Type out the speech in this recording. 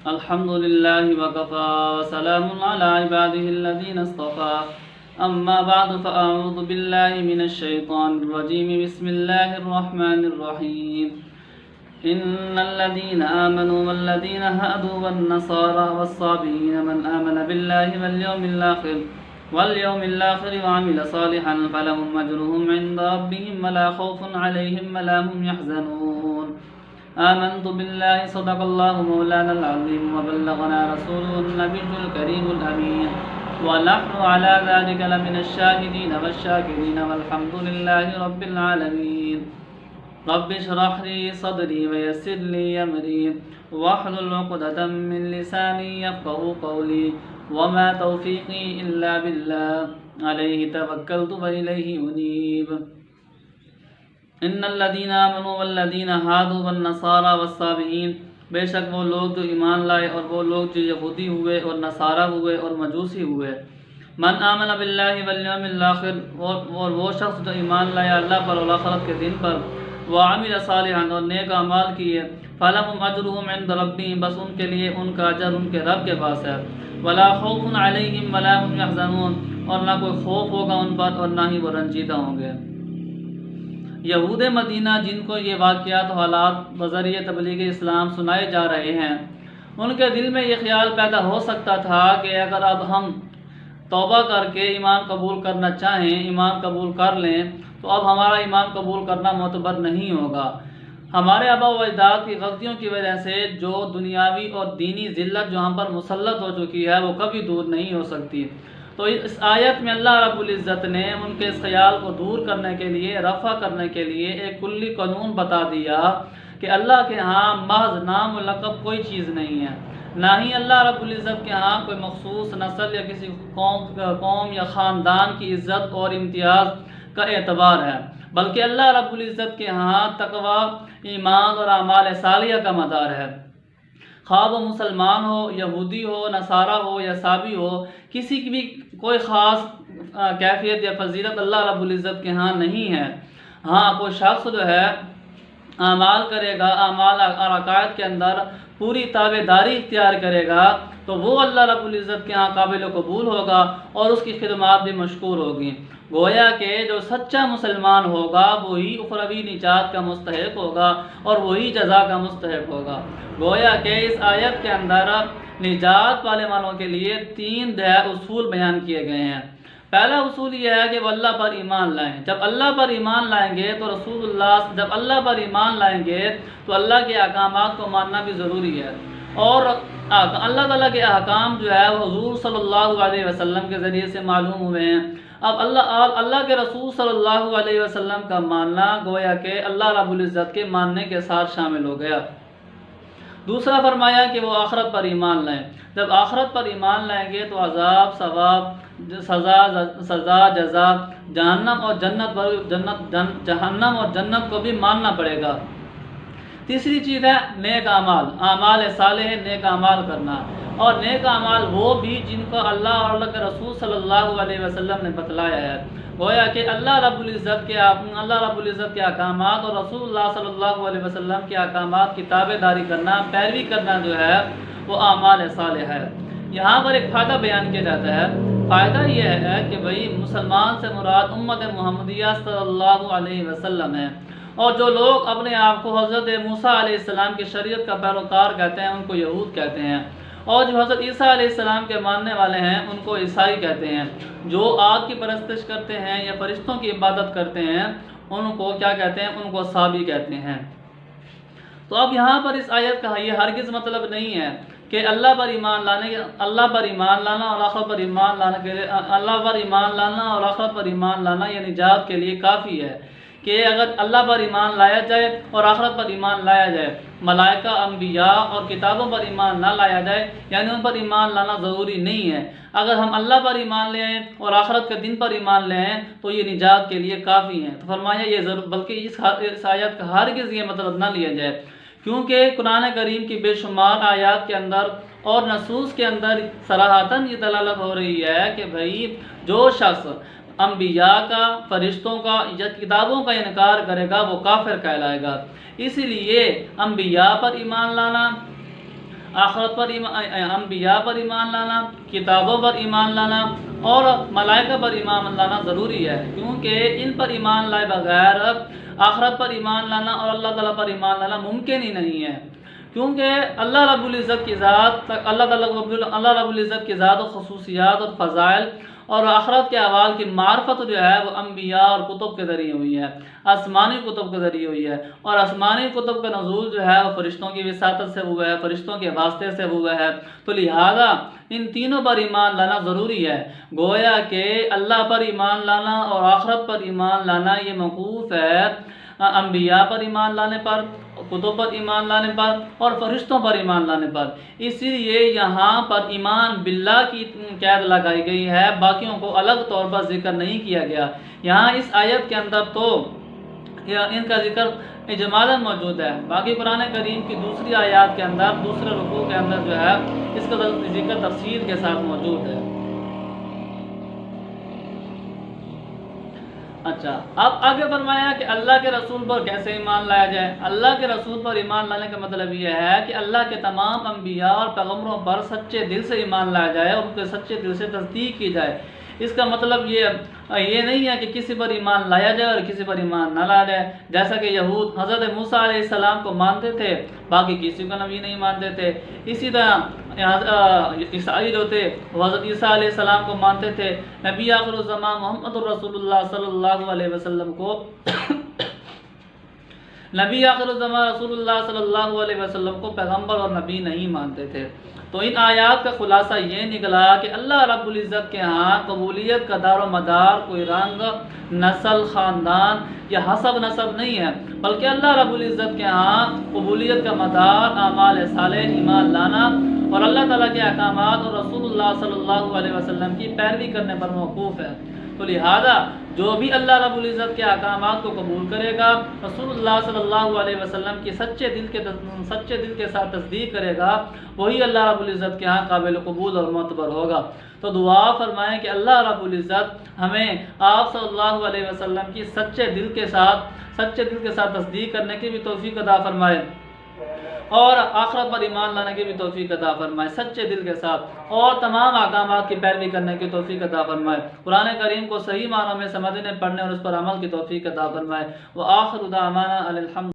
الحمد لله وكفى وسلام على عباده الذين اصطفى أما بعد فأعوذ بالله من الشيطان الرجيم بسم الله الرحمن الرحيم إن الذين آمنوا والذين هادوا والنصارى والصابئين من آمن بالله واليوم الآخر وعمل صالحا فلهم أجرهم عند ربهم ولا خوف عليهم ولا هم يحزنون آمنت بالله صدق الله مولانا العظيم وبلغنا رسوله النبي الكريم الأمين ونحن على ذلك لمن الشاهدين والشاكرين والحمد لله رب العالمين رب اشرح لي صدري ويسر لي أمري واحلل عقدة من لساني يفقهوا قولي وما توفيقي إلا بالله عليه توكلت وإليه أنيب ان الذين آمنوا والذين هادوا والنصارى والصابئين، بے شک وہ لوگ جو ایمان لائے اور وہ لوگ جو یہودی ہوئے اور نصارہ ہوئے اور مجوسی ہوئے، من آمن باللہ والیوم الآخر، اور وہ شخص جو ایمان لایا اللہ پر اور آخرت کے دن پر، وعمل صالحا اور نیک اعمال کیے، فلہم اجرہم عند ربہم، بس ان کے لیے ان کا اجر ان کے رب کے پاس ہے، ولا خوف علیہم ولا هم یحزنون، اور نہ کوئی خوف ہوگا ان پر اور نہ ہی وہ رنجیدہ ہوں گے۔ یہود مدینہ جن کو یہ واقعات و حالات بذریعہ تبلیغ اسلام سنائے جا رہے ہیں، ان کے دل میں یہ خیال پیدا ہو سکتا تھا کہ اگر اب ہم توبہ کر کے ایمان قبول کرنا چاہیں، ایمان قبول کر لیں، تو اب ہمارا ایمان قبول کرنا معتبر نہیں ہوگا۔ ہمارے آبا و اجداد کی غلطیوں کی وجہ سے جو دنیاوی اور دینی ذلت جو ہم پر مسلط ہو چکی ہے وہ کبھی دور نہیں ہو سکتی۔ تو اس آیت میں اللہ رب العزت نے ان کے اس خیال کو دور کرنے کے لیے، رفع کرنے کے لیے ایک کلی قانون بتا دیا کہ اللہ کے ہاں محض نام و لقب کوئی چیز نہیں ہے، نہ ہی اللہ رب العزت کے ہاں کوئی مخصوص نسل یا کسی قوم یا خاندان کی عزت اور امتیاز کا اعتبار ہے، بلکہ اللہ رب العزت کے ہاں تقوی، ایمان اور اعمال صالحہ کا مدار ہے۔ خواہ وہ مسلمان ہو، یہودی ہو، نصارہ ہو یا صابی ہو، کسی کی بھی کوئی خاص کیفیت یا فضیلت اللہ رب العزت کے ہاں نہیں ہے۔ ہاں کوئی شخص جو ہے اعمال کرے گا، اعمال اور عقائد کے اندر پوری تابعداری اختیار کرے گا تو وہ اللہ رب العزت کے ہاں قابل قبول ہوگا اور اس کی خدمات بھی مشکور ہوگی۔ گویا کہ جو سچا مسلمان ہوگا وہی اخروی نجات کا مستحق ہوگا اور وہی جزا کا مستحق ہوگا۔ گویا کہ اس آیت کے اندر نجات پانے والوں کے لیے 3 اصول بیان کیے گئے ہیں۔ پہلا اصول یہ ہے کہ وہ اللہ پر ایمان لائیں۔ جب اللہ پر ایمان لائیں گے تو جب اللہ پر ایمان لائیں گے تو اللہ کے احکامات کو ماننا بھی ضروری ہے، اور اللہ تعالیٰ کے احکام جو ہے وہ حضور صلی اللہ علیہ وسلم کے ذریعے سے معلوم ہوئے ہیں۔ اب اللہ کے رسول صلی اللہ علیہ وسلم کا ماننا گویا کہ اللہ رب العزت کے ماننے کے ساتھ شامل ہو گیا۔ دوسرا فرمایا کہ وہ آخرت پر ایمان لائیں۔ جب آخرت پر ایمان لائیں گے تو عذاب، ثواب، سزا، جزا، جہنم اور جنت کو بھی ماننا پڑے گا۔ تیسری چیز ہے نیک اعمال، اعمال صالح، نیک اعمال کرنا، اور نیک اعمال وہ بھی جن کو اللہ اور اللہ کے رسول صلی اللہ علیہ وسلم نے بتلایا ہے۔ گویا کہ اللہ رب العزت کے احکامات اور رسول اللہ صلی اللہ علیہ وسلم کے احکامات کی تابعداری کرنا، پیروی کرنا جو ہے وہ اعمال صالح ہے۔ یہاں پر ایک فائدہ بیان کیا جاتا ہے۔ فائدہ یہ ہے کہ بھئی مسلمان سے مراد امت محمدیہ صلی اللہ علیہ وسلم ہے، اور جو لوگ اپنے آپ کو حضرت موسیٰ علیہ السلام کی شریعت کا پیروکار کہتے ہیں ان کو یہود کہتے ہیں، اور جو حضرت عیسیٰ علیہ السلام کے ماننے والے ہیں ان کو عیسائی کہتے ہیں۔ جو آگ کی پرستش کرتے ہیں یا فرشتوں کی عبادت کرتے ہیں ان کو کیا کہتے ہیں؟ ان کو صابی کہتے ہیں۔ تو اب یہاں پر اس آیت کا یہ ہرگز مطلب نہیں ہے کہ اللہ پر ایمان لانا اور آخرت پر ایمان لانا یہ نجات کے لیے کافی ہے کہ اگر اللہ پر ایمان لایا جائے اور آخرت پر ایمان لایا جائے، ملائکہ، انبیاء اور کتابوں پر ایمان نہ لایا جائے یعنی ان پر ایمان لانا ضروری نہیں ہے۔ اگر ہم اللہ پر ایمان لے آئیں اور آخرت کے دن پر ایمان لے آئیں تو یہ نجات کے لیے کافی ہیں۔ تو فرمایا یہ بلکہ اس آیت کا ہرگز یہ مطلب نہ لیا جائے، کیونکہ قرآن کریم کی بے شمار آیات کے اندر اور نصوص کے اندر صراحتاً یہ دلالت ہو رہی ہے کہ بھئی جو شخص انبیاء کا، فرشتوں کا یا کتابوں کا انکار کرے گا وہ کافر کہلائے گا۔ اسی لیے انبیاء پر ایمان لانا، آخرت پر انبیاء پر ایمان لانا، کتابوں پر ایمان لانا اور ملائکہ پر ایمان لانا ضروری ہے، کیونکہ ان پر ایمان لائے بغیر آخرت پر ایمان لانا اور اللہ تعالیٰ پر ایمان لانا ممکن ہی نہیں ہے، کیونکہ اللہ رب العزت کی ذات اللہ رب العزت کی ذات و خصوصیات اور فضائل اور آخرت کے احوال کی معرفت جو ہے وہ انبیاء اور کتب کے ذریعے ہوئی ہے، آسمانی کتب کے ذریعے ہوئی ہے، اور آسمانی کتب کا نزول جو ہے وہ فرشتوں کی وساطت سے ہوا ہے، فرشتوں کے واسطے سے ہوا ہے، تو لہذا ان تینوں پر ایمان لانا ضروری ہے۔ گویا کہ اللہ پر ایمان لانا اور آخرت پر ایمان لانا یہ موقوف ہے انبیاء پر ایمان لانے پر، کتب پر ایمان لانے پر اور فرشتوں پر ایمان لانے پر۔ اسی لیے یہاں پر ایمان باللہ کی قید لگائی گئی ہے، باقیوں کو الگ طور پر ذکر نہیں کیا گیا۔ یہاں اس آیت کے اندر تو ان کا ذکر اجمالاً موجود ہے، باقی قرآن کریم کی دوسری آیات کے اندر، دوسرے رکوع کے اندر جو ہے اس کا ذکر تفصیل کے ساتھ موجود ہے۔ اچھا، اب آگے فرمایا کہ اللہ کے رسول پر کیسے ایمان لایا جائے۔ اللہ کے رسول پر ایمان لانے کا مطلب یہ ہے کہ اللہ کے تمام انبیاء اور پیغمبروں پر سچے دل سے ایمان لایا جائے اور ان کے سچے دل سے تصدیق کی جائے۔ اس کا مطلب یہ نہیں ہے کہ کسی پر ایمان لایا جائے اور کسی پر ایمان نہ لایا جائے، جیسا کہ یہود حضرت موسیٰ علیہ السلام کو مانتے تھے، باقی کسی کو نبی نہیں مانتے تھے۔ اسی طرح عیسائی جو تھے وہ حضرت عیسیٰ علیہ السلام کو مانتے تھے۔ نبی آخر الزمان محمد رسول اللہ صلی اللہ علیہ وسلم کو نبی آخر الزمان رسول اللہ صلی اللہ علیہ وسلم کو پیغمبر اور نبی نہیں مانتے تھے۔ تو ان آیات کا خلاصہ یہ نکلا کہ اللہ رب العزت کے ہاں قبولیت کا دار و مدار کوئی رنگ، نسل، خاندان یا حسب نسب نہیں ہے، بلکہ اللہ رب العزت کے ہاں قبولیت کا مدار اعمال صالح، ایمان لانا اور اللہ تعالیٰ کے احکامات اور رسول اللہ صلی اللہ علیہ وسلم کی پیروی کرنے پر موقوف ہے۔ تو لہذا جو بھی اللہ رب العزت کے احکامات کو قبول کرے گا، رسول اللہ صلی اللہ علیہ وسلم کی سچے دل کے ساتھ تصدیق کرے گا، وہی اللہ رب العزت کے ہاں قابل قبول اور معتبر ہوگا۔ تو دعا فرمائیں کہ اللہ رب العزت ہمیں آپ صلی اللہ علیہ وسلم کی سچے دل کے ساتھ تصدیق کرنے کی بھی توفیق عطا فرمائے اور آخرت پر ایمان لانے کی بھی توفیق عطا فرمائے سچے دل کے ساتھ، اور تمام احکامات کی پیروی کرنے کی توفیق عطا فرمائے، قرآن کریم کو صحیح معنوں میں سمجھنے، پڑھنے اور اس پر عمل کی توفیق عطا فرمائے۔ وآخر دعوانا ان الحمد